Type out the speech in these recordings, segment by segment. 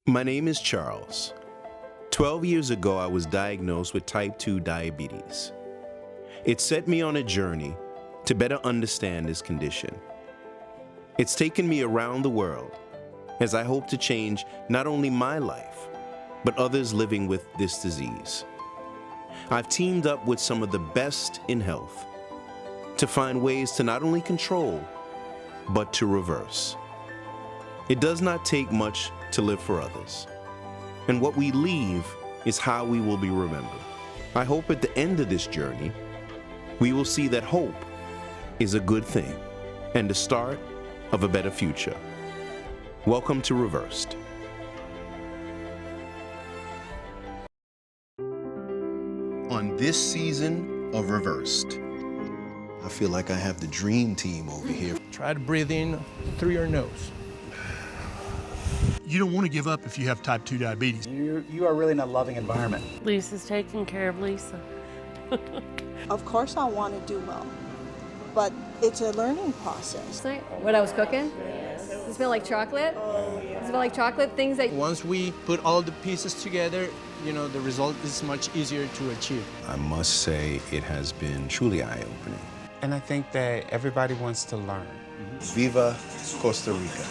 My name is Charles. 12 years ago, I was diagnosed with type 2 diabetes. It set me on a journey to better understand this condition. It's taken me around the world as I hope to change not only my life, but others living with this disease. I've teamed up with some of the best in health to find ways to not only control, but to reverse. It does not take much to live for others. And what we leave is how we will be remembered. I hope at the end of this journey, we will see that hope is a good thing and the start of a better future. Welcome to Reversed. On this season of Reversed, I feel like I have the dream team over here. Try to breathe in through your nose. You don't want to give up if you have type 2 diabetes. You are really in a loving environment. Lisa's taking care of Lisa. Of course I want to do well, but it's a learning process. What I was cooking? Does it smell like chocolate? Does it smell like chocolate? Things that... Once we put all the pieces together, the result is much easier to achieve. I must say it has been truly eye-opening. And I think that everybody wants to learn. Viva Costa Rica.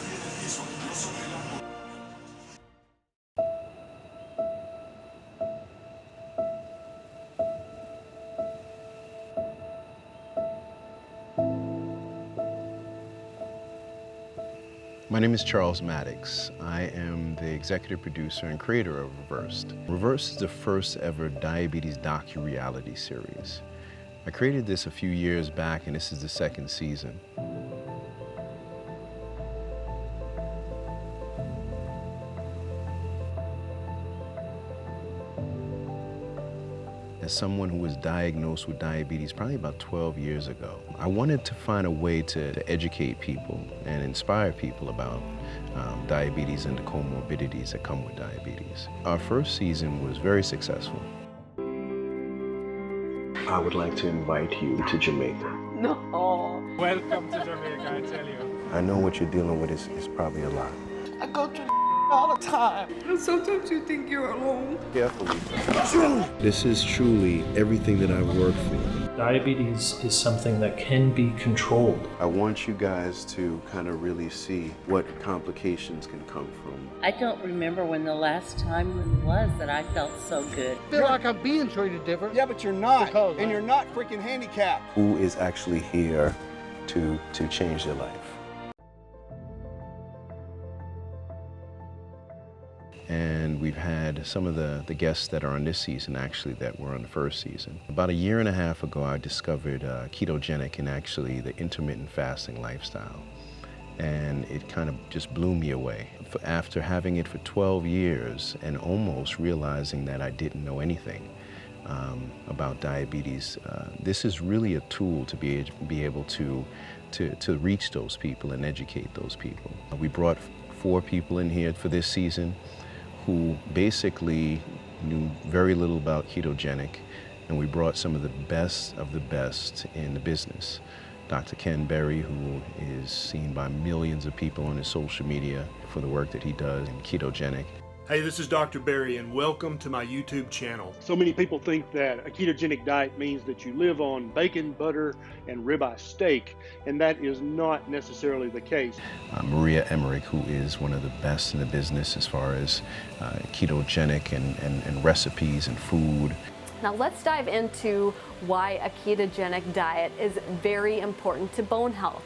My name is Charles Mattocks. I am the executive producer and creator of Reversed. Reversed is the first ever diabetes docu-reality series. I created this a few years back, and this is the second season. As someone who was diagnosed with diabetes probably about 12 years ago, I wanted to find a way to educate people and inspire people about diabetes and the comorbidities that come with diabetes. Our first season was very successful. I would like to invite you to Jamaica. No. Welcome to Jamaica, I tell you. I know what you're dealing with is probably a lot. I go to all the time. Sometimes you think you're alone. Carefully. This is truly everything that I've worked for. Diabetes is something that can be controlled. I want you guys to kind of really see what complications can come from. I don't remember when the last time it was that I felt so good. I feel like I'm being treated different. Yeah, but you're not. And you're not freaking handicapped. Who is actually here to change their life? And we've had some of the guests that are on this season actually that were on the first season. About a year and a half ago, I discovered ketogenic and actually the intermittent fasting lifestyle. And it kind of just blew me away. After having it for 12 years and almost realizing that I didn't know anything about diabetes, this is really a tool to be able to reach those people and educate those people. We brought 4 people in here for this season who basically knew very little about ketogenic, and we brought some of the best in the business. Dr. Ken Berry, who is seen by millions of people on his social media for the work that he does in ketogenic. Hey, this is Dr. Berry, and welcome to my YouTube channel. So many people think that a ketogenic diet means that you live on bacon, butter, and ribeye steak, and that is not necessarily the case. Maria Emmerich, who is one of the best in the business as far as ketogenic and recipes and food. Now let's dive into why a ketogenic diet is very important to bone health.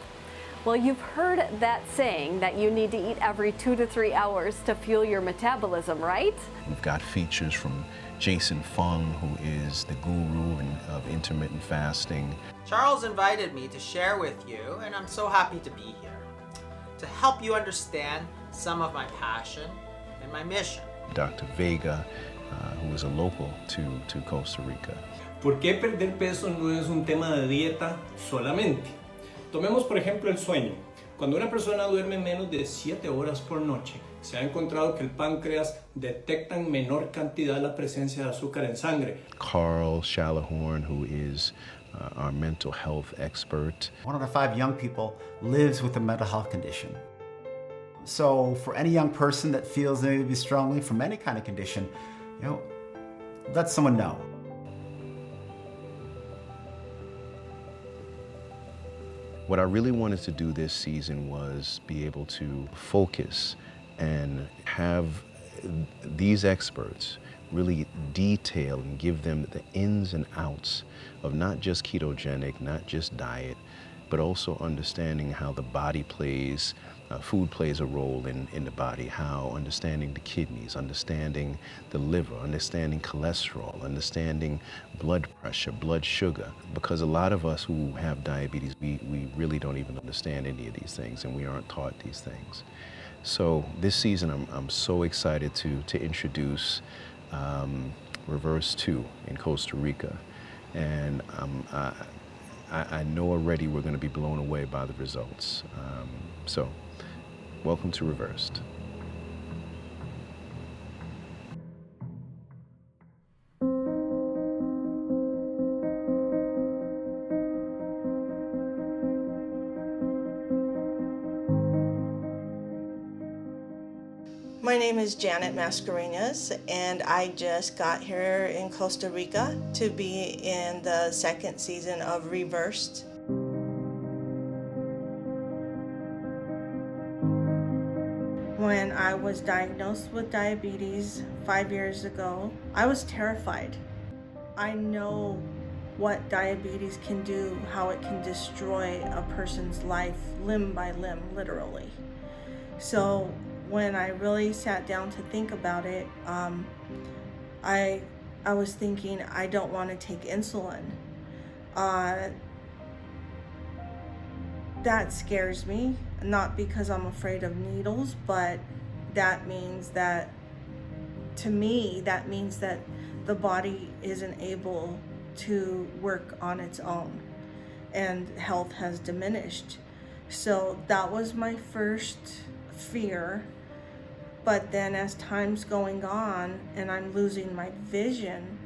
Well, you've heard that saying that you need to eat every 2 to 3 hours to fuel your metabolism, right? We've got features from Jason Fung, who is the guru of intermittent fasting. Charles invited me to share with you, and I'm so happy to be here, to help you understand some of my passion and my mission. Dr. Vega, who is a local to Costa Rica. ¿Por qué perder peso no es un tema de dieta solamente? Tomemos por ejemplo el sueño. Cuando una persona duerme menos de 7 horas por noche, se ha encontrado que el páncreas detecta en menor cantidad la presencia de azúcar en sangre. Carl Schallahorn, who is our mental health expert. 1 out of 5 young people lives with a mental health condition. So for any young person that feels they need to be strongly from any kind of condition, let someone know. What I really wanted to do this season was be able to focus and have these experts really detail and give them the ins and outs of not just ketogenic, not just diet, but also understanding how the body plays, food plays a role in the body, how understanding the kidneys, understanding the liver, understanding cholesterol, understanding blood pressure, blood sugar. Because a lot of us who have diabetes, we really don't even understand any of these things, and we aren't taught these things. So this season, I'm so excited to introduce Reverse 2 in Costa Rica. And I know already we're going to be blown away by the results. So welcome to Reversed. My name is Janet Mascarenas, and I just got here in Costa Rica to be in the second season of Reversed. When I was diagnosed with diabetes 5 years ago, I was terrified. I know what diabetes can do, how it can destroy a person's life limb by limb, literally. So when I really sat down to think about it, I was thinking I don't want to take insulin. That scares me, not because I'm afraid of needles, but that means that, to me, that means that the body isn't able to work on its own and health has diminished. So that was my first fear. But then as time's going on and I'm losing my vision,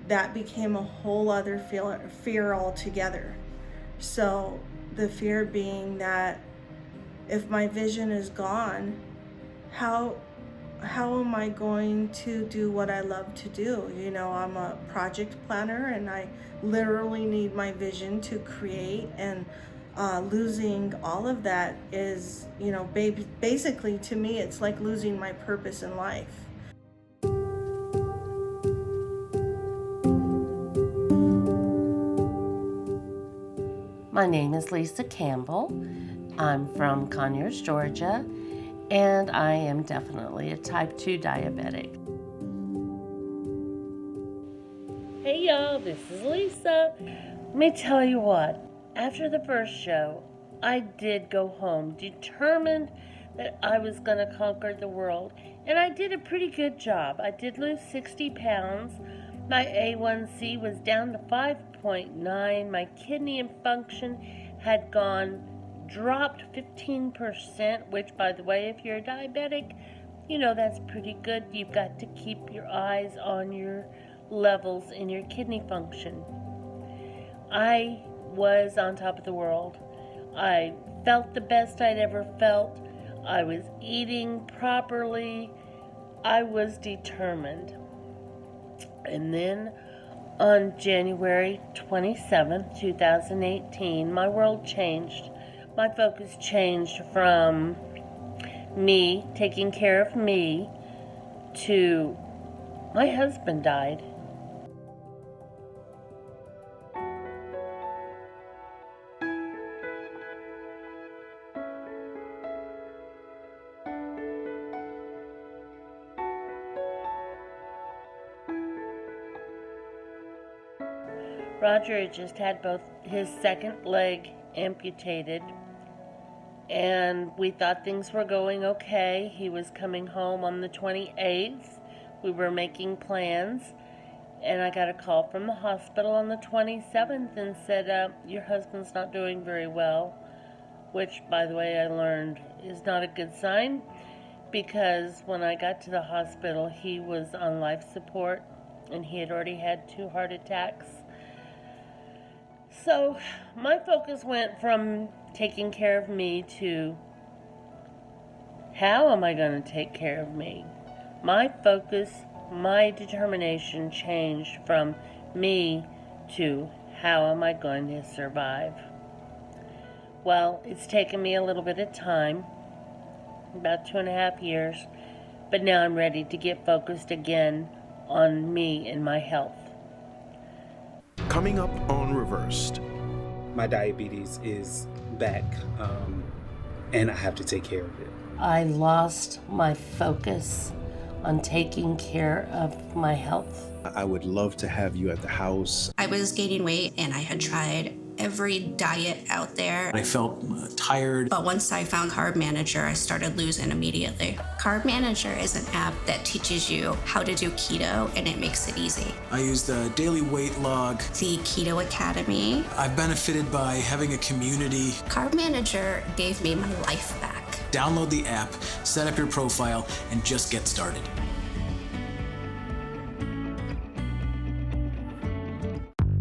that became a whole other fear altogether. So the fear being that if my vision is gone, how am I going to do what I love to do? You know, I'm a project planner and I literally need my vision to create, and losing all of that is, you know, basically to me, it's like losing my purpose in life. My name is Lisa Campbell. I'm from Conyers, Georgia, and I am definitely a type 2 diabetic. Hey y'all, this is Lisa. Let me tell you what. After the first show, I did go home determined that I was going to conquer the world, and I did a pretty good job. I did lose 60 pounds. My A1C was down to 5.9. My kidney function had dropped 15%, which, by the way, if you're a diabetic, you know that's pretty good. You've got to keep your eyes on your levels in your kidney function. I was on top of the world. I felt the best I'd ever felt. I was eating properly. I was determined. And then on January 27th, 2018, my world changed. My focus changed from me taking care of me to my husband died. Roger had just had both his second leg amputated, and we thought things were going okay. He was coming home on the 28th. We were making plans, and I got a call from the hospital on the 27th and said, your husband's not doing very well, which, by the way, I learned is not a good sign, because when I got to the hospital, he was on life support, and he had already had 2 heart attacks. So my focus went from taking care of me to How am I going to take care of me? My focus, my determination changed from me to how am I going to survive? Well, it's taken me a little bit of time, about 2.5 years, but now I'm ready to get focused again on me and my health. Coming up on Reversed. My diabetes is back, and I have to take care of it. I lost my focus on taking care of my health. I would love to have you at the house. I was gaining weight and I had tried every diet out there. I felt tired. But once I found Carb Manager, I started losing immediately. Carb Manager is an app that teaches you how to do keto, and it makes it easy. I used a daily weight log. The Keto Academy. I've benefited by having a community. Carb Manager gave me my life back. Download the app, set up your profile, and just get started.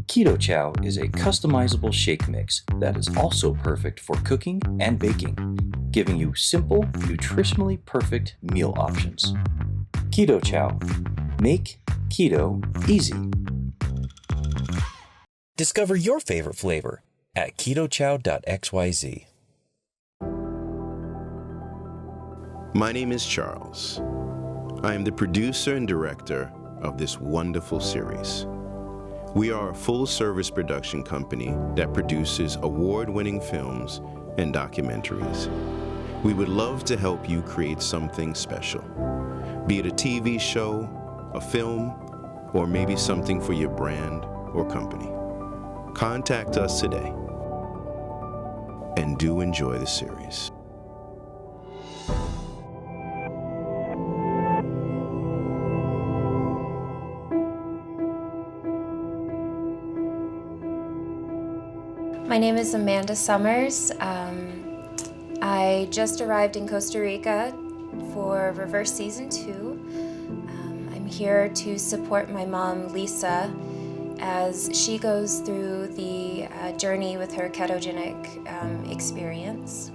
Keto Chow is a customizable shake mix that is also perfect for cooking and baking, giving you simple, nutritionally perfect meal options. Keto Chow. Make keto easy. Discover your favorite flavor at ketochow.xyz. My name is Charles. I am the producer and director of this wonderful series. We are a full-service production company that produces award-winning films and documentaries. We would love to help you create something special, be it a TV show, a film, or maybe something for your brand or company. Contact us today, and do enjoy the series. My name is Amanda Summers. I just arrived in Costa Rica for Reverse Season 2. I'm here to support my mom, Lisa, as she goes through the journey with her ketogenic experience.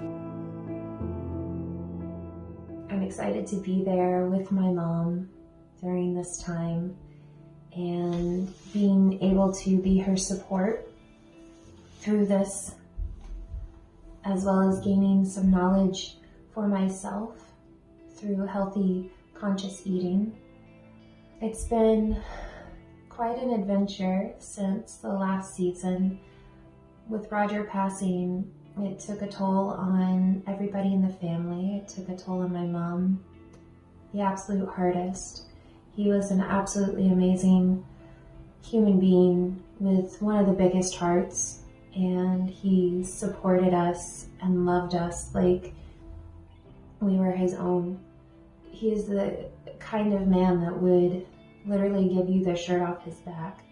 I'm excited to be there with my mom during this time and being able to be her support through this, as well as gaining some knowledge for myself through healthy, conscious eating. It's been quite an adventure since the last season. With Roger passing, it took a toll on everybody in the family. It took a toll on my mom, the absolute hardest. He was an absolutely amazing human being with one of the biggest hearts, and he supported us and loved us like we were his own. He is the kind of man that would literally give you the shirt off his back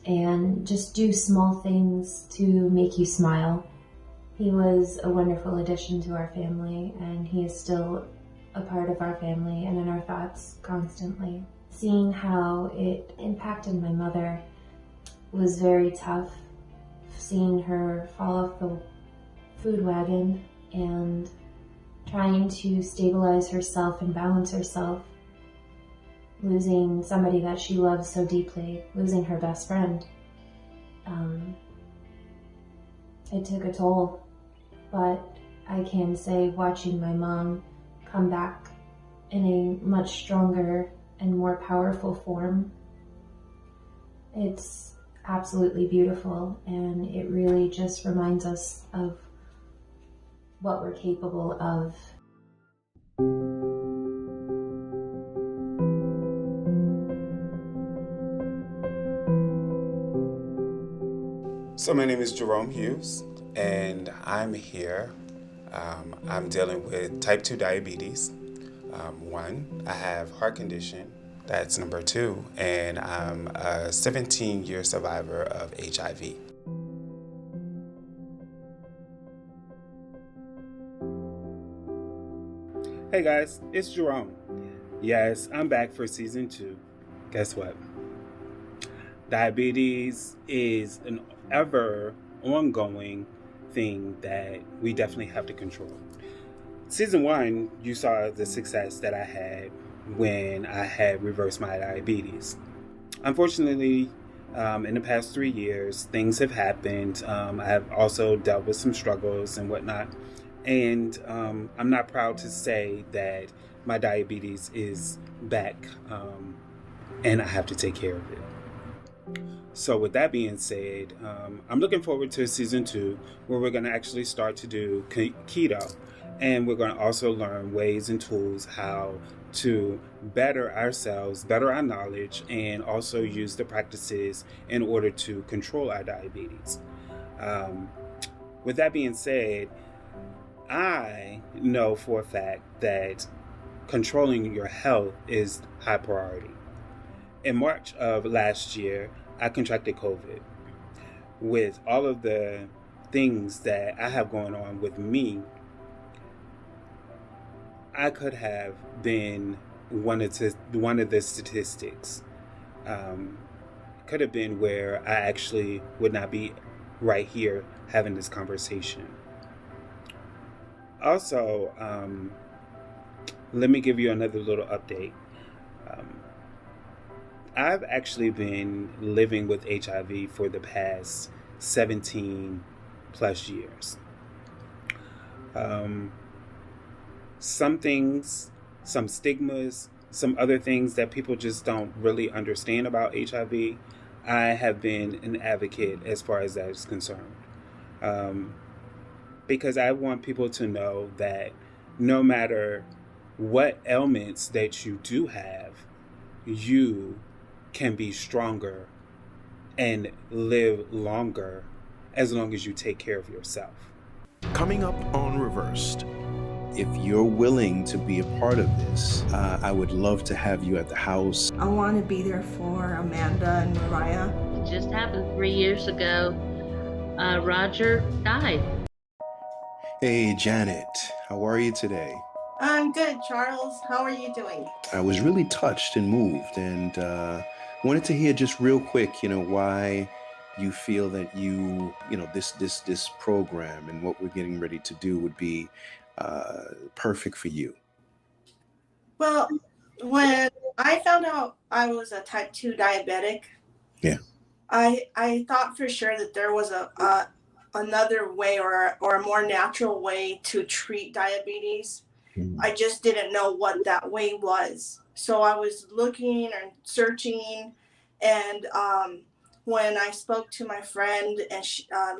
and just do small things to make you smile. He was a wonderful addition to our family, and he is still a part of our family and in our thoughts constantly. Seeing how it impacted my mother was very tough. Seeing her fall off the food wagon and trying to stabilize herself and balance herself, losing somebody that she loves so deeply, losing her best friend. It took a toll, but I can say watching my mom come back in a much stronger and more powerful form, it's absolutely beautiful, and it really just reminds us of what we're capable of. So my name is Jerome Hughes, and I'm here. I'm dealing with type 2 diabetes. 1, I have heart condition. That's number 2, and I'm a 17-year survivor of HIV. Hey guys, it's Jerome. Yes, I'm back for season 2. Guess what? Diabetes is an ever ongoing thing that we definitely have to control. Season 1, you saw the success that I had when I had reversed my diabetes. Unfortunately, in the past 3 years, things have happened. I have also dealt with some struggles and whatnot. And I'm not proud to say that my diabetes is back, and I have to take care of it. So with that being said, I'm looking forward to season 2, where we're going to actually start to do keto. And we're going to also learn ways and tools how to better ourselves, better our knowledge, and also use the practices in order to control our diabetes. With that being said, I know for a fact that controlling your health is high priority. In March of last year, I contracted COVID. With all of the things that I have going on with me, I could have been one of the statistics. Could have been where I actually would not be right here having this conversation. Also, let me give you another little update. I've actually been living with HIV for the past 17 plus years. Some things, some stigmas, some other things that people just don't really understand about HIV, I have been an advocate as far as that is concerned. Because I want people to know that no matter what ailments that you do have, you can be stronger and live longer as long as you take care of yourself. Coming up on Reversed, if you're willing to be a part of this, I would love to have you at the house. I want to be there for Amanda and Mariah. It just happened 3 years ago. Roger died. Hey, Janet, how are you today? I'm good, Charles. How are you doing? I was really touched and moved, and wanted to hear just real quick, why you feel that this program and what we're getting ready to do would be perfect for you. Well, when I found out I was a type 2 diabetic, yeah, I thought for sure that there was another way or a more natural way to treat diabetes. I just didn't know what that way was. So I was looking and searching, and when I spoke to my friend, and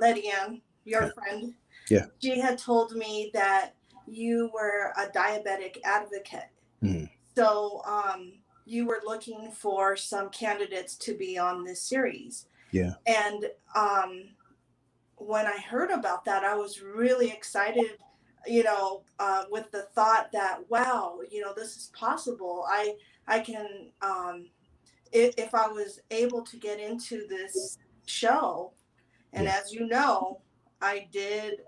Letty Ann, your friend, yeah, she had told me that you were a diabetic advocate. So you were looking for some candidates to be on this series. Yeah. And when I heard about that, I was really excited, with the thought that, wow, this is possible. I can, if I was able to get into this show, and as you know, I did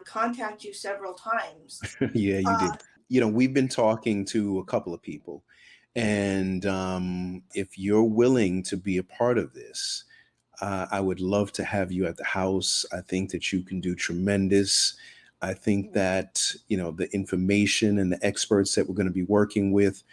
contact you several times. Yeah, you did. We've been talking to a couple of people, and if you're willing to be a part of this, I would love to have you at the house. I think that you can do tremendous. I think that, the information and the experts that we're going to be working with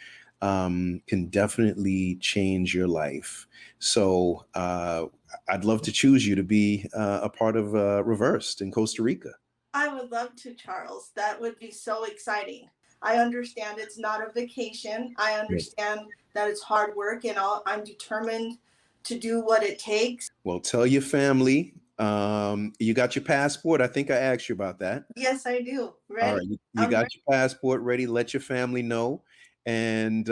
can definitely change your life. So I'd love to choose you to be a part of Reversed in Costa Rica. I would love to, Charles. That would be so exciting. I understand it's not a vacation. I understand that it's hard work, and I'm determined to do what it takes. Well, tell your family. You got your passport? I think I asked you about that. Yes, I do. Ready? All right, you got your passport ready. Let your family know, and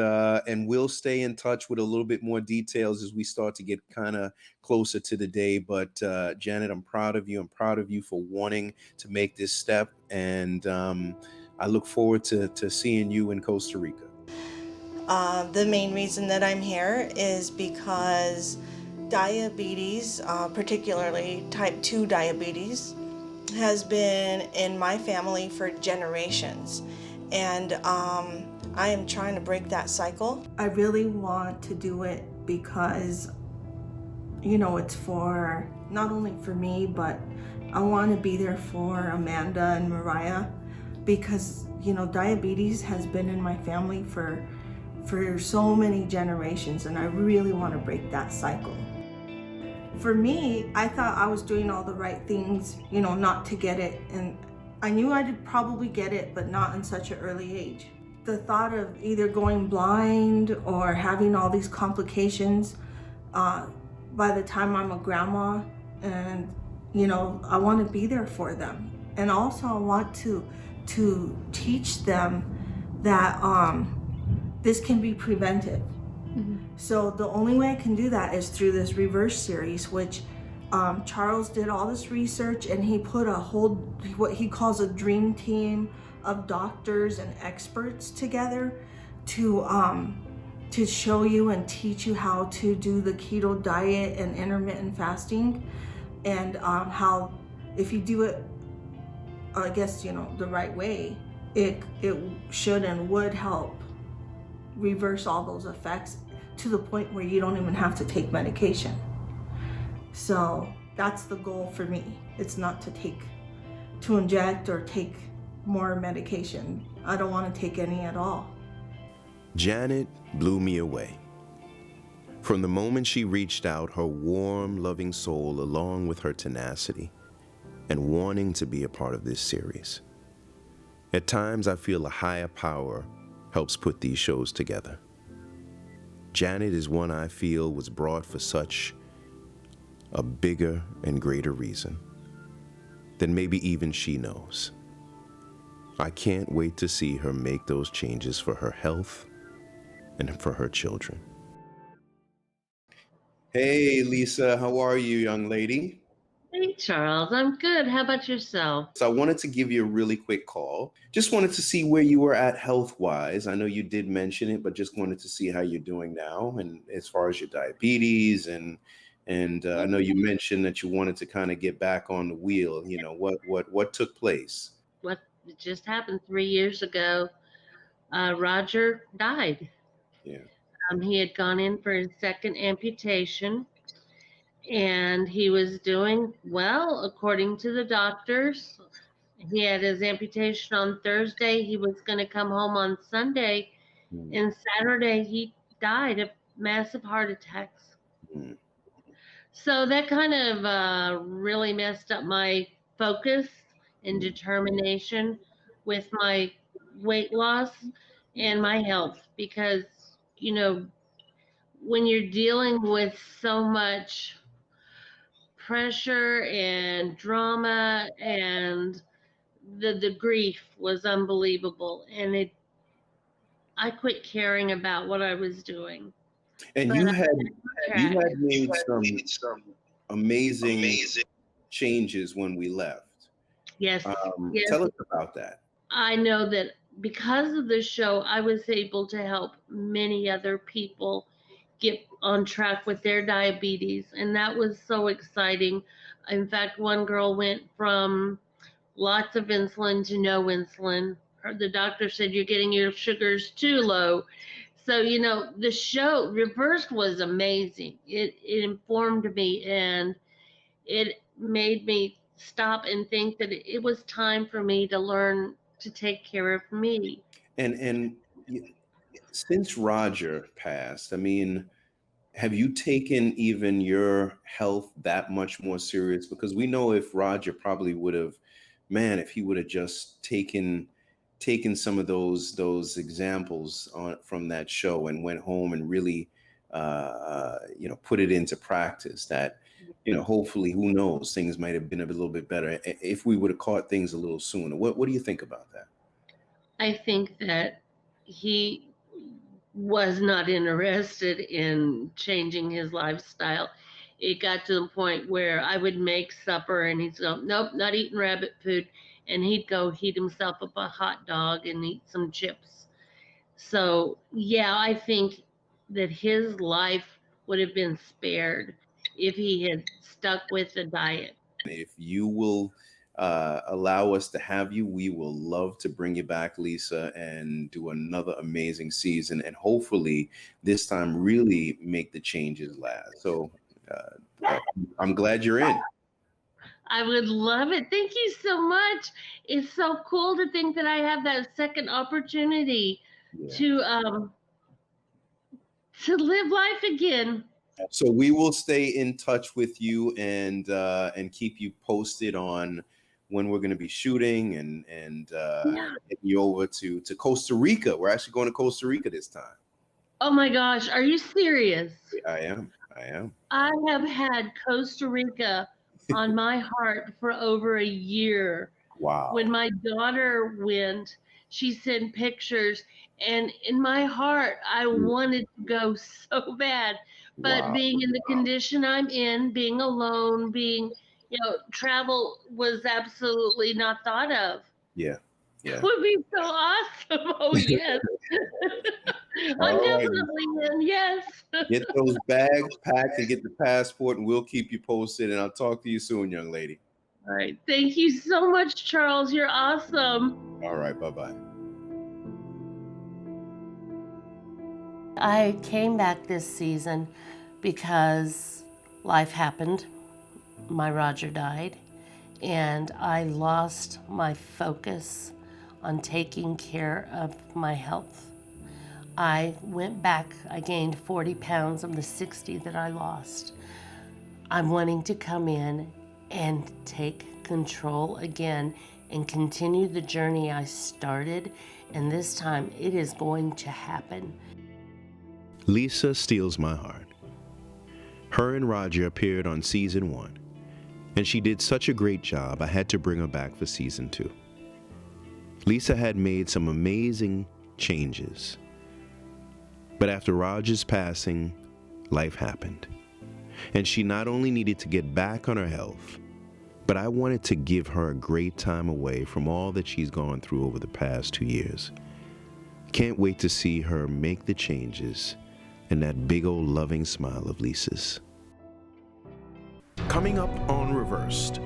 we'll stay in touch with a little bit more details as we start to get kind of closer to the day. But Janet, I'm proud of you. I'm proud of you for wanting to make this step, and I look forward to seeing you in Costa Rica. The main reason that I'm here is because diabetes, particularly type 2 diabetes, has been in my family for generations, and I am trying to break that cycle. I really want to do it because, it's for not only for me, but I want to be there for Amanda and Mariah. because, you know, diabetes has been in my family for so many generations, and I really want to break that cycle. For me, I thought I was doing all the right things, you know, not to get it, and I knew I'd probably get it, but not in such an early age. The thought of either going blind or having all these complications by the time I'm a grandma, and, you know, I want to be there for them. And also I want to teach them that this can be prevented. So the only way I can do that is through this reverse series, which Charles did all this research, and he put a whole, what he calls a dream team of doctors and experts together to show you and teach you how to do the keto diet and intermittent fasting, and how if you do it, I guess, you know, the right way, it should and would help reverse all those effects to the point where you don't even have to take medication. So that's the goal for me. It's not to inject or take more medication. I don't want to take any at all. Janet blew me away. From the moment she reached out, her warm, loving soul, along with her tenacity and wanting to be a part of this series. At times, I feel a higher power helps put these shows together. Janet is one I feel was brought for such a bigger and greater reason than maybe even she knows. I can't wait to see her make those changes for her health and for her children. Hey, Lisa, how are you, young lady? Hey, Charles, I'm good. How about yourself? So I wanted to give you a really quick call. Just wanted to see where you were at health-wise. I know you did mention it, but just wanted to see how you're doing now, and as far as your diabetes, and I know you mentioned that you wanted to kind of get back on the wheel. You know, what took place? What just happened 3 years ago, Roger died. Yeah. He had gone in for his second amputation, and he was doing well, according to the doctors. He had his amputation on Thursday. He was going to come home on Sunday, and Saturday he died of massive heart attacks. So that kind of really messed up my focus and determination with my weight loss and my health, because, you know, when you're dealing with so much pressure and drama, and the grief was unbelievable, and I quit caring about what I was doing. And But you I had made some some amazing changes when we left. Yes. Yes. Tell us about that. I know that because of the show, I was able to help many other people get on track with their diabetes, and that was so exciting. In fact, one girl went from lots of insulin to no insulin. The doctor said, you're getting your sugars too low. So, you know, the show Reversed was amazing. It informed me, and it made me stop and think that it was time for me to learn to take care of me. And since Roger passed, I mean, have you taken even your health that much more serious? Because we know if Roger probably would have, man, if he would have just taken some of those examples from that show and went home and really, you know, put it into practice, that, you know, hopefully, who knows, things might have been a little bit better if we would have caught things a little sooner. What do you think about that? I think that he was not interested in changing his lifestyle. It got to the point where I would make supper and he'd go, nope, not eating rabbit food. And he'd go heat himself up a hot dog and eat some chips. So, yeah, I think that his life would have been spared if he had stuck with the diet. If you will allow us to have you, we will love to bring you back, Lisa, and do another amazing season, and hopefully this time really make the changes last. So I'm glad you're in. I would love it. Thank you so much. It's so cool to think that I have that second opportunity to live life again. So we will stay in touch with you and keep you posted on when we're going to be shooting and getting you over to Costa Rica. We're actually going to Costa Rica this time. Oh my gosh, are you serious? I am. I have had Costa Rica on my heart for over a year. Wow. When my daughter went, she sent pictures, and in my heart, I wanted to go so bad. But being in the condition I'm in, being alone, travel was absolutely not thought of. Yeah. It would be so awesome. Oh, yes. I'm definitely in, yes. Get those bags packed and get the passport, and we'll keep you posted. And I'll talk to you soon, young lady. All right. Thank you so much, Charles. You're awesome. All right. Bye-bye. I came back this season because life happened. My Roger died, and I lost my focus on taking care of my health. I went back, I gained 40 pounds of the 60 that I lost. I'm wanting to come in and take control again and continue the journey I started, and this time it is going to happen. Lisa steals my heart. Her and Roger appeared on season 1, and she did such a great job I had to bring her back for season 2. Lisa had made some amazing changes, but after Roger's passing, life happened, and she not only needed to get back on her health, but I wanted to give her a great time away from all that she's gone through over the past 2 years. Can't wait to see her make the changes and that big old loving smile of Lisa's. Coming up on Reversed.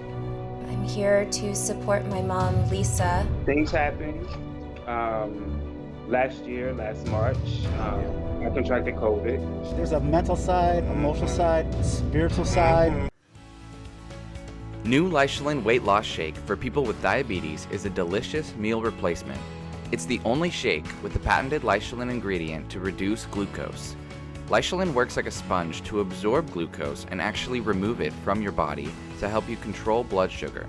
I'm here to support my mom, Lisa. Things happened last March. I contracted COVID. There's a mental side, emotional side, spiritual side. New Leishlan Weight Loss Shake for people with diabetes is a delicious meal replacement. It's the only shake with the patented Leishlan ingredient to reduce glucose. Leishlan works like a sponge to absorb glucose and actually remove it from your body to help you control blood sugar.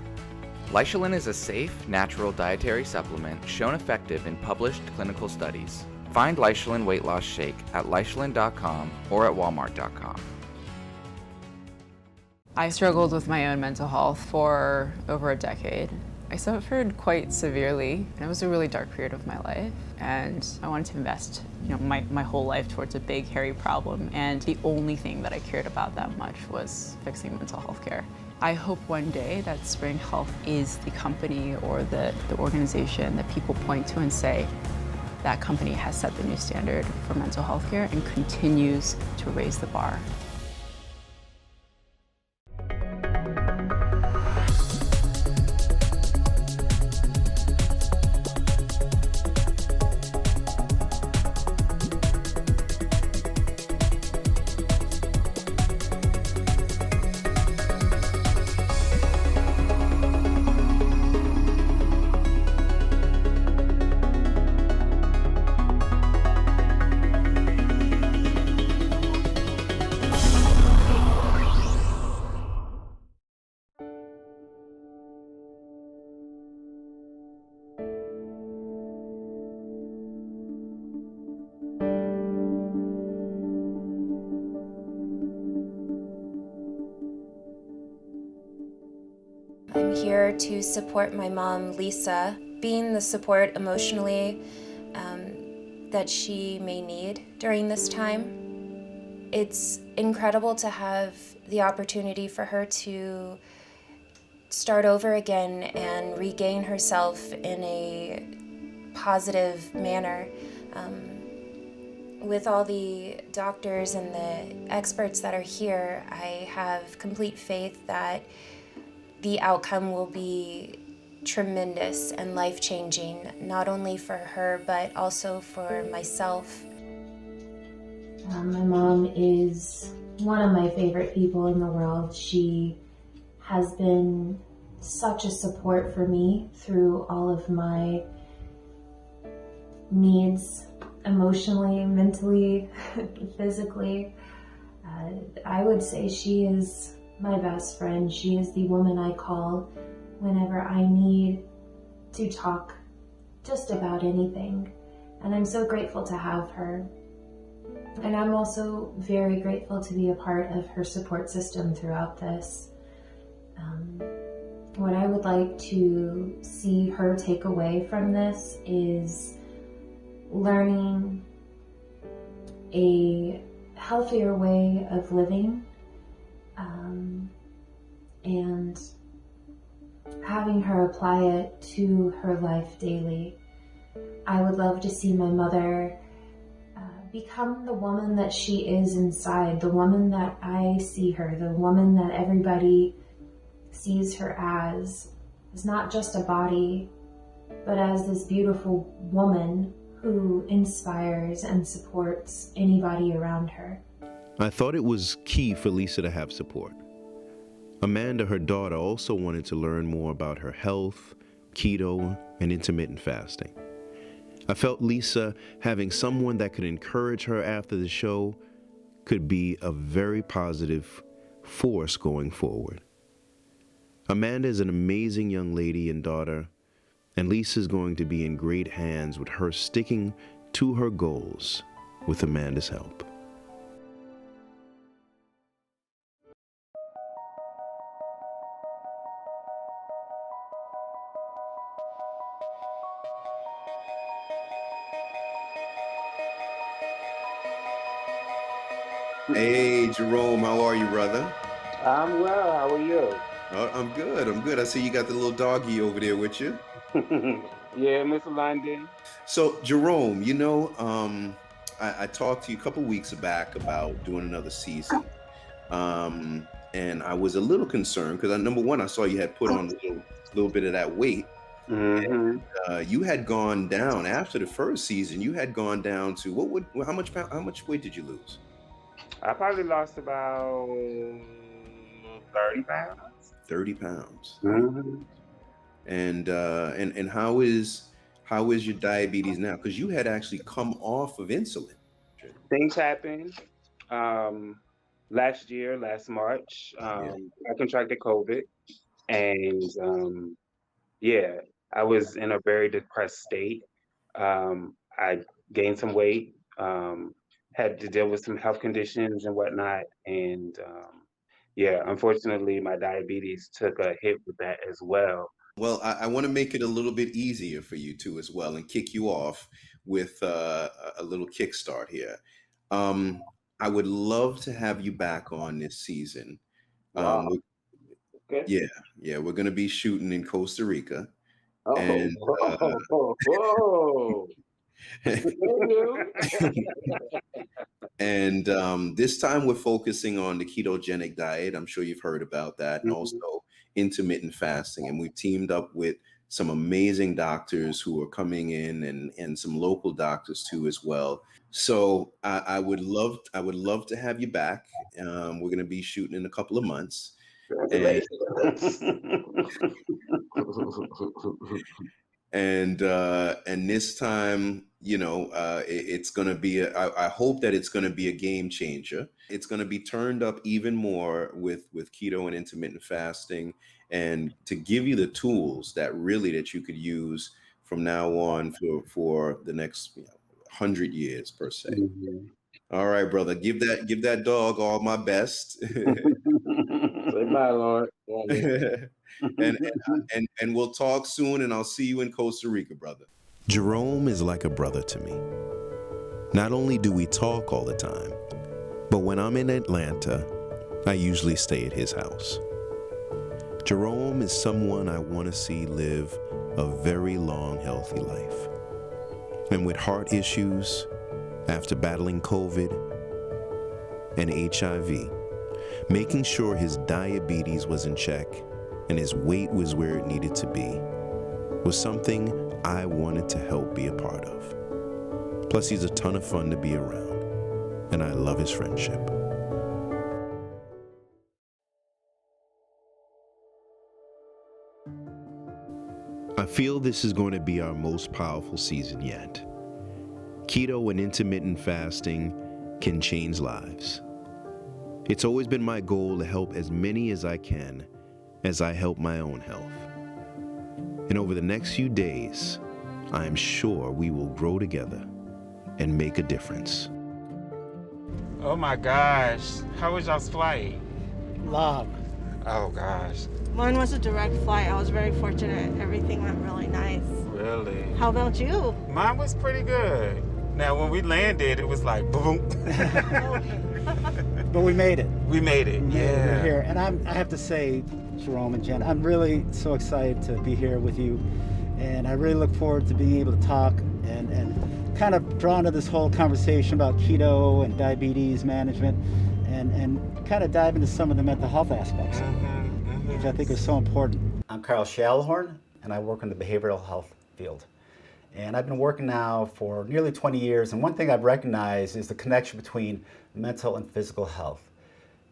Leishlan is a safe, natural dietary supplement shown effective in published clinical studies. Find Leishlan Weight Loss Shake at leishlan.com or at walmart.com. I struggled with my own mental health for over a decade. I suffered quite severely, and it was a really dark period of my life. And I wanted to invest, my whole life towards a big, hairy problem. And the only thing that I cared about that much was fixing mental health care. I hope one day that Spring Health is the company or the organization that people point to and say, that company has set the new standard for mental health care and continues to raise the bar. I'm here to support my mom, Lisa, being the support emotionally that she may need during this time. It's incredible to have the opportunity for her to start over again and regain herself in a positive manner. With all the doctors and the experts that are here, I have complete faith that the outcome will be tremendous and life-changing, not only for her, but also for myself. My mom is one of my favorite people in the world. She has been such a support for me through all of my needs, emotionally, mentally, physically. I would say she is my best friend. She is the woman I call whenever I need to talk just about anything. And I'm so grateful to have her. And I'm also very grateful to be a part of her support system throughout this. What I would like to see her take away from this is learning a healthier way of living, and having her apply it to her life daily. I would love to see my mother become the woman that she is inside, the woman that I see her, the woman that everybody sees her as not just a body, but as this beautiful woman who inspires and supports anybody around her. I thought it was key for Lisa to have support. Amanda, her daughter, also wanted to learn more about her health, keto, and intermittent fasting. I felt Lisa having someone that could encourage her after the show could be a very positive force going forward. Amanda is an amazing young lady and daughter, and Lisa's going to be in great hands with her sticking to her goals with Amanda's help. Hey, Jerome, how are you, brother? I'm well. How are you? I'm good. I see you got the little doggy over there with you. Yeah, Mr. London. So, Jerome, I talked to you a couple weeks back about doing another season. And I was a little concerned because, number one, I saw you had put on a little bit of that weight. Mm-hmm. And, you had gone down after the first season. You had gone down to how much weight did you lose? I probably lost about 30 pounds. 30 pounds. Mm-hmm. And how is your diabetes now? Because you had actually come off of insulin. Things happened. Last March, I contracted COVID, and I was in a very depressed state. I gained some weight, had to deal with some health conditions and whatnot, and unfortunately, my diabetes took a hit with that as well. Well, I want to make it a little bit easier for you too as well, and kick you off with a little kickstart here. I would love to have you back on this season. Wow. Okay. Yeah, we're going to be shooting in Costa Rica. Oh, and, whoa. And this time we're focusing on the ketogenic diet. I'm sure you've heard about that, and also intermittent fasting. And we've teamed up with some amazing doctors who are coming in, and some local doctors too as well. So I would love to have you back. We're going to be shooting in a couple of months. And this time, it's going to be, I hope that it's going to be a game changer. It's going to be turned up even more with keto and intermittent fasting, and to give you the tools that you could use from now on for the next 100 years per se. Mm-hmm. All right, brother, give that dog all my best. Say bye, Lord. And we'll talk soon, and I'll see you in Costa Rica, brother. Jerome is like a brother to me. Not only do we talk all the time, but when I'm in Atlanta, I usually stay at his house. Jerome is someone I want to see live a very long, healthy life. And with heart issues, after battling COVID and HIV, making sure his diabetes was in check and his weight was where it needed to be was something I wanted to help be a part of. Plus, he's a ton of fun to be around, and I love his friendship. I feel this is going to be our most powerful season yet. Keto and intermittent fasting can change lives. It's always been my goal to help as many as I can as I help my own health. And over the next few days, I am sure we will grow together and make a difference. Oh my gosh, how was y'all's flight? Long. Oh gosh. Mine was a direct flight. I was very fortunate. Everything went really nice. Really? How about you? Mine was pretty good. Now when we landed, it was like boom. But we made it. We made it, yeah. We're here. And I have to say, Jerome and Jen, I'm really so excited to be here with you. And I really look forward to being able to talk and kind of draw into this whole conversation about keto and diabetes management and kind of dive into some of the mental health aspects, which I think is so important. I'm Carl Schallhorn, and I work in the behavioral health field. And I've been working now for nearly 20 years, and one thing I've recognized is the connection between mental and physical health.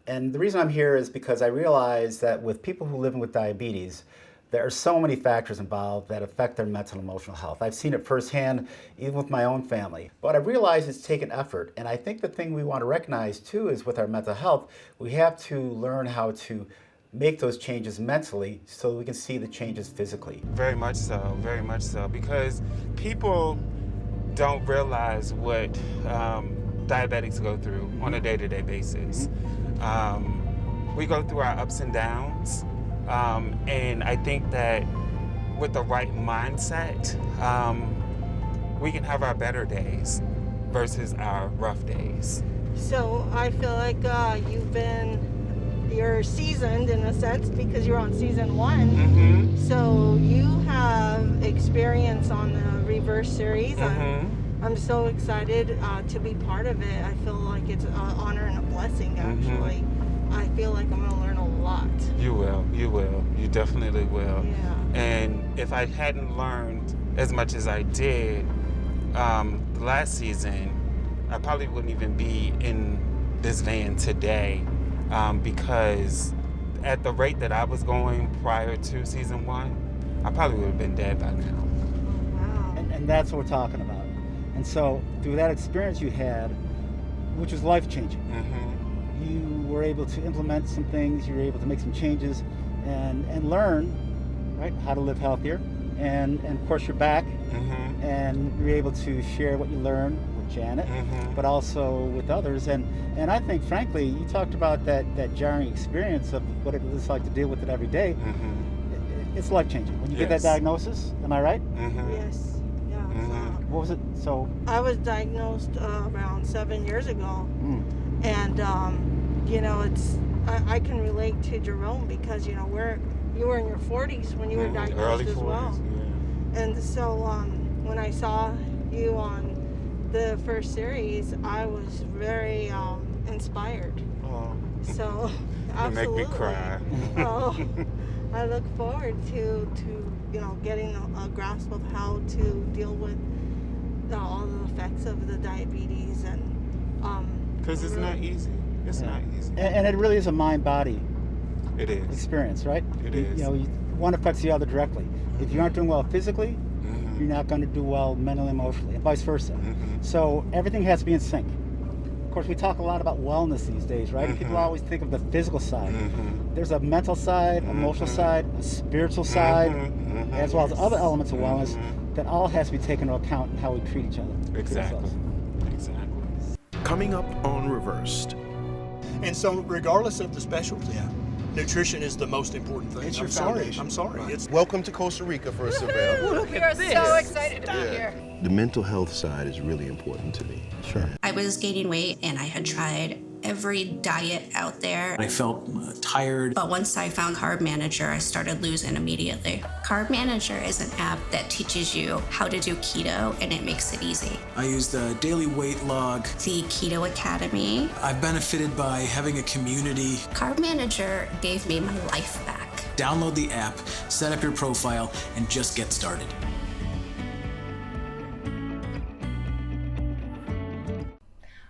And the reason I'm here is because I realize that with people who live with diabetes, there are so many factors involved that affect their mental and emotional health. I've seen it firsthand, even with my own family. But I realize it's taken effort, and I think the thing we want to recognize too is with our mental health, we have to learn how to make those changes mentally so we can see the changes physically. Very much so, because people don't realize what diabetics go through on a day-to-day basis. We go through our ups and downs, and I think that with the right mindset, we can have our better days versus our rough days. So I feel like you're seasoned in a sense because you're on season 1. So you have experience on the Reverse series. I'm so excited to be part of it. I feel like it's an honor and a blessing, actually. I feel like I'm going to learn a lot. You will. You definitely will. Yeah. And if I hadn't learned as much as I did last season, I probably wouldn't even be in this van today, because at the rate that I was going prior to season 1, I probably would have been dead by now. Wow. And that's what we're talking about. And so through that experience you had, which was life-changing, you were able to implement some things, you were able to make some changes and learn, right, how to live healthier. And of course you're back, and you're able to share what you learned with Janet, but also with others. And I think, frankly, you talked about that jarring experience of what it was like to deal with it every day. It's life-changing. When you get that diagnosis, am I right? Yes. Yeah. What was it? So I was diagnosed around 7 years ago. And, you know, I can relate to Jerome because, you know, you were in your 40s when you were diagnosed early as 40s, well. Yeah. And so when I saw you on the first series, I was very inspired. Oh. So, You absolutely. make me cry. Oh, I look forward to you know, getting a grasp of how to deal with all the effects of the diabetes and because it's not easy. It's not easy. and it really is a mind-body It is. experience, right? It You is. know, one affects the other directly. If you aren't doing well physically, you're not going to do well mentally, emotionally, and vice versa. So everything has to be in sync. Of course, we talk a lot about wellness these days, right? People always think of the physical side. There's a mental side, emotional side, a spiritual side, as well as other elements of wellness that all has to be taken into account in how we treat each other. Exactly. Coming up on Reversed. And so regardless of the specialty, nutrition is the most important thing. It's your I'm sorry. foundation. I'm sorry. Right. It's Welcome to Costa Rica, first of all. We are so excited to be here. The mental health side is really important to me. Sure. I was gaining weight and I had tried every diet out there. I felt tired. But once I found Carb Manager, I started losing immediately. Carb Manager is an app that teaches you how to do keto and it makes it easy. I used the daily weight log. The Keto Academy. I've benefited by having a community. Carb Manager gave me my life back. Download the app, set up your profile, and just get started.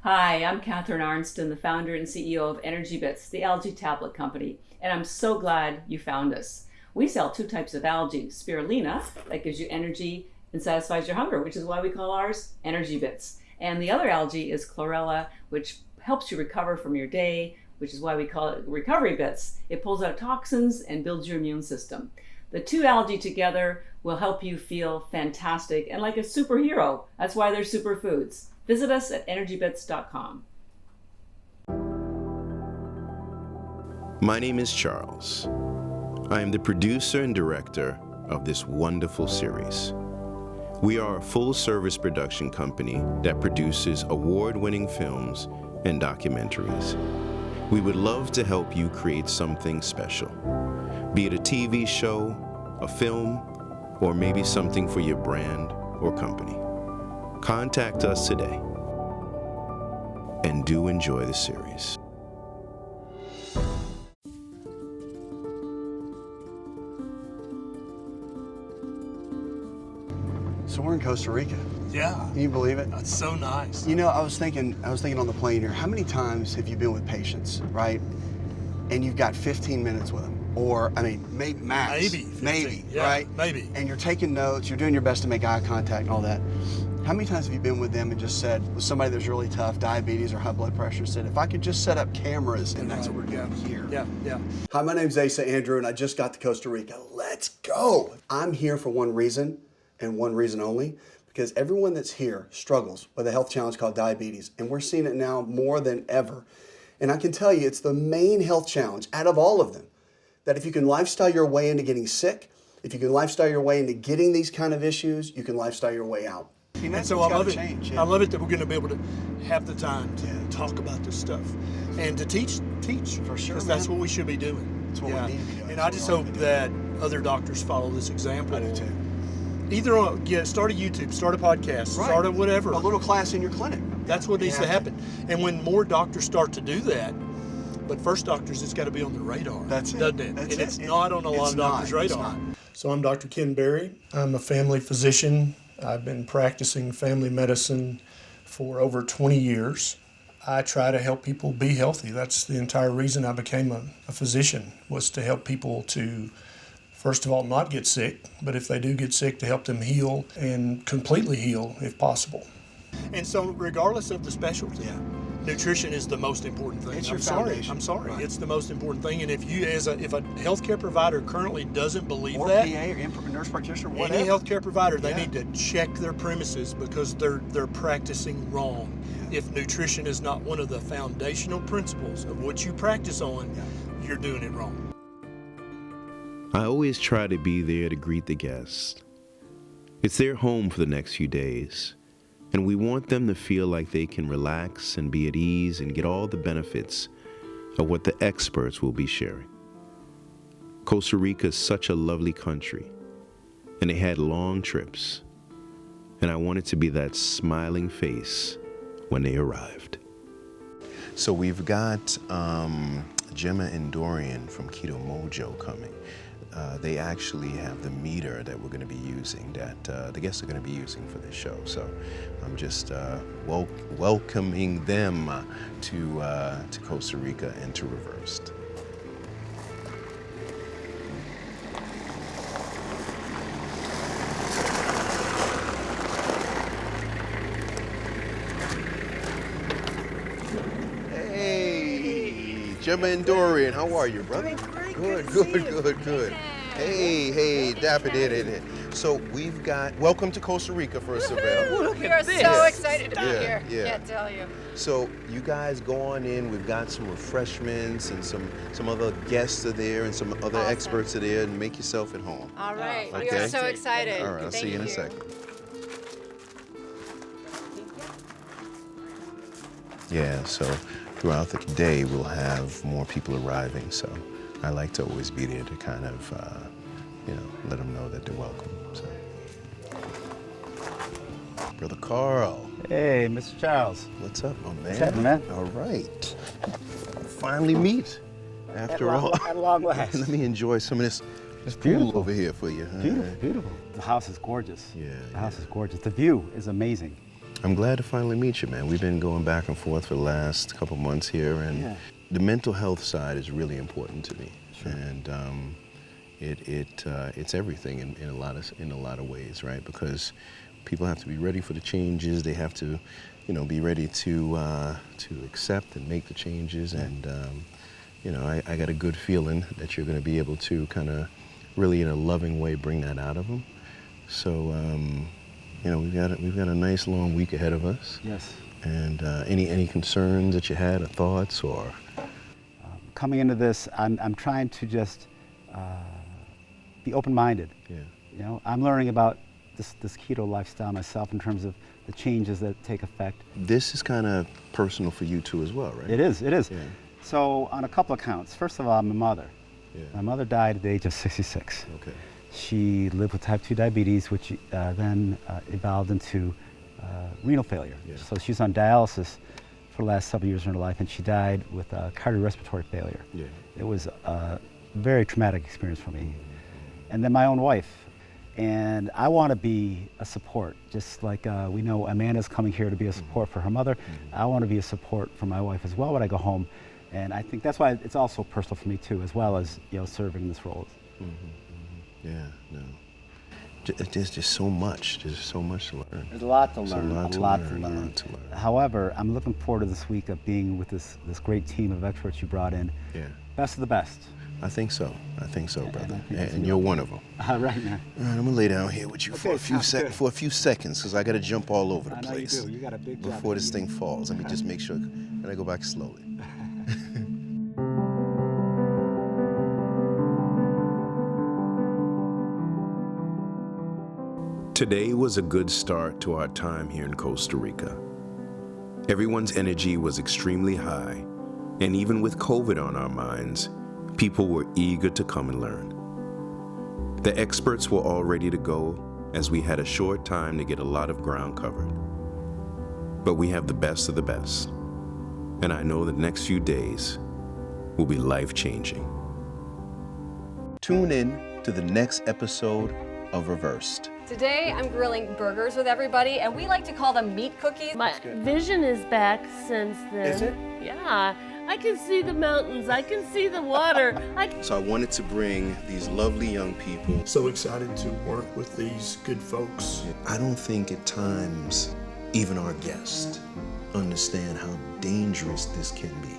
Hi, I'm Catherine Arnston, the founder and CEO of Energy Bits, the algae tablet company, and I'm so glad you found us. We sell 2 types of algae. Spirulina, that gives you energy and satisfies your hunger, which is why we call ours Energy Bits. And the other algae is chlorella, which helps you recover from your day, which is why we call it Recovery Bits. It pulls out toxins and builds your immune system. The 2 algae together will help you feel fantastic and like a superhero. That's why they're superfoods. Visit us at energybits.com. My name is Charles. I am the producer and director of this wonderful series. We are a full-service production company that produces award-winning films and documentaries. We would love to help you create something special, be it a TV show, a film, or maybe something for your brand or company. Contact us today, and do enjoy the series. So we're in Costa Rica. Yeah. Can you believe it? That's so nice. You know, I was thinking on the plane here, how many times have you been with patients, right? And you've got 15 minutes with them. Or, I mean, maybe max. Maybe 15. Maybe, Yeah, right? maybe. And you're taking notes, you're doing your best to make eye contact and all that. How many times have you been with them and just said, with somebody that's really tough, diabetes or high blood pressure, said, if I could just set up cameras, and that's what we're doing here. Yeah, yeah. Hi, my name's Asa Andrew, and I just got to Costa Rica. Let's go. I'm here for one reason, and one reason only, because everyone that's here struggles with a health challenge called diabetes, and we're seeing it now more than ever. And I can tell you, it's the main health challenge out of all of them, that if you can lifestyle your way into getting sick, if you can lifestyle your way into getting these kind of issues, you can lifestyle your way out. And so I love it. I love it that we're going to be able to have the time to talk about this stuff and to teach. For sure, because that's what we should be doing. That's what we need to be doing. And I just hope that other doctors follow this example. I do too. Either start a YouTube, start a podcast, start a whatever. A little class in your clinic. That's what needs to happen. And when more doctors start to do that, but first doctors, it's got to be on the radar. That's it. Doesn't it? That's and it. it's not on a lot of doctors' radar. It's not. So I'm Dr. Ken Berry. I'm a family physician. I've been practicing family medicine for over 20 years. I try to help people be healthy. That's the entire reason I became a physician, was to help people to, first of all, not get sick, but if they do get sick, to help them heal and completely heal if possible. And so regardless of the specialty, nutrition is the most important thing. It's your foundation. I'm sorry. Right. It's the most important thing. And if a healthcare provider currently doesn't believe or that, PA or nurse practitioner, whatever. any healthcare provider, they need to check their premises, because they're practicing wrong. If nutrition is not one of the foundational principles of what you practice on, you're doing it wrong. I always try to be there to greet the guests. It's their home for the next few days, and we want them to feel like they can relax and be at ease and get all the benefits of what the experts will be sharing. Costa Rica is such a lovely country, and they had long trips, and I wanted to be that smiling face when they arrived. So we've got Gemma and Dorian from Keto Mojo coming. They actually have the meter that we're going to be using, that the guests are going to be using for this show. So I'm just welcoming them to Costa Rica and to Reversed. Gemma and Dorian, how are you, brother? Good. Hey, Dapper did it. So we've got, welcome to Costa Rica, first of all. We are so excited to be here. Yeah. Can't tell you. So you guys go on in. We've got some refreshments and some other guests are there and some other experts are there, and make yourself at home. All right. Okay? We are so excited. All right, I'll see you in a second. Yeah, so throughout the day, we'll have more people arriving, so I like to always be there to kind of, let them know that they're welcome. So. Brother Carl. Hey, Mr. Charles. What's up, my man? What's happening, man? All right. Finally meet after all. At long last. Let me enjoy some of this pool over here for you. Beautiful. The house is gorgeous. Yeah. The house is gorgeous. The view is amazing. I'm glad to finally meet you, man. We've been going back and forth for the last couple months here, and the mental health side is really important to me. Sure. And, it's everything in a lot of ways, right? Because people have to be ready for the changes. They have to, be ready to accept and make the changes. And I got a good feeling that you're going to be able to kind of really, in a loving way, bring that out of them. So, we've got a nice long week ahead of us. Yes. And any concerns that you had or thoughts or? Coming into this, I'm trying to just be open-minded. Yeah. I'm learning about this keto lifestyle myself in terms of the changes that take effect. This is kind of personal for you too as well, right? It is. Yeah. So on a couple of counts. First of all, I'm a mother. Yeah. My mother died at the age of 66. Okay. She lived with type 2 diabetes, which then evolved into renal failure. Yeah. So she was on dialysis for the last several years of her life, and she died with cardiorespiratory failure. Yeah. It was a very traumatic experience for me. And then my own wife. And I want to be a support, just like we know Amanda's coming here to be a support for her mother. I want to be a support for my wife as well when I go home. And I think that's why it's also personal for me too, as well as serving in this role. Yeah, no. There's just so much. There's so much to learn. There's a lot to learn. A lot to learn. However, I'm looking forward to this week of being with this great team of experts you brought in. Yeah. Best of the best. I think so, brother. And you're one of them. Right, man. All right, I'm gonna lay down here with you for a few seconds, because I gotta jump all over the place. You do. You got a big job before this thing falls. Let me just make sure, and I go back slowly. Today was a good start to our time here in Costa Rica. Everyone's energy was extremely high, and even with COVID on our minds, people were eager to come and learn. The experts were all ready to go, as we had a short time to get a lot of ground covered. But we have the best of the best, and I know the next few days will be life-changing. Tune in to the next episode of Reversed. Today, I'm grilling burgers with everybody, and we like to call them meat cookies. My vision is back since then. Is it? Yeah. I can see the mountains. I can see the water. So I wanted to bring these lovely young people. So excited to work with these good folks. I don't think at times even our guests understand how dangerous this can be.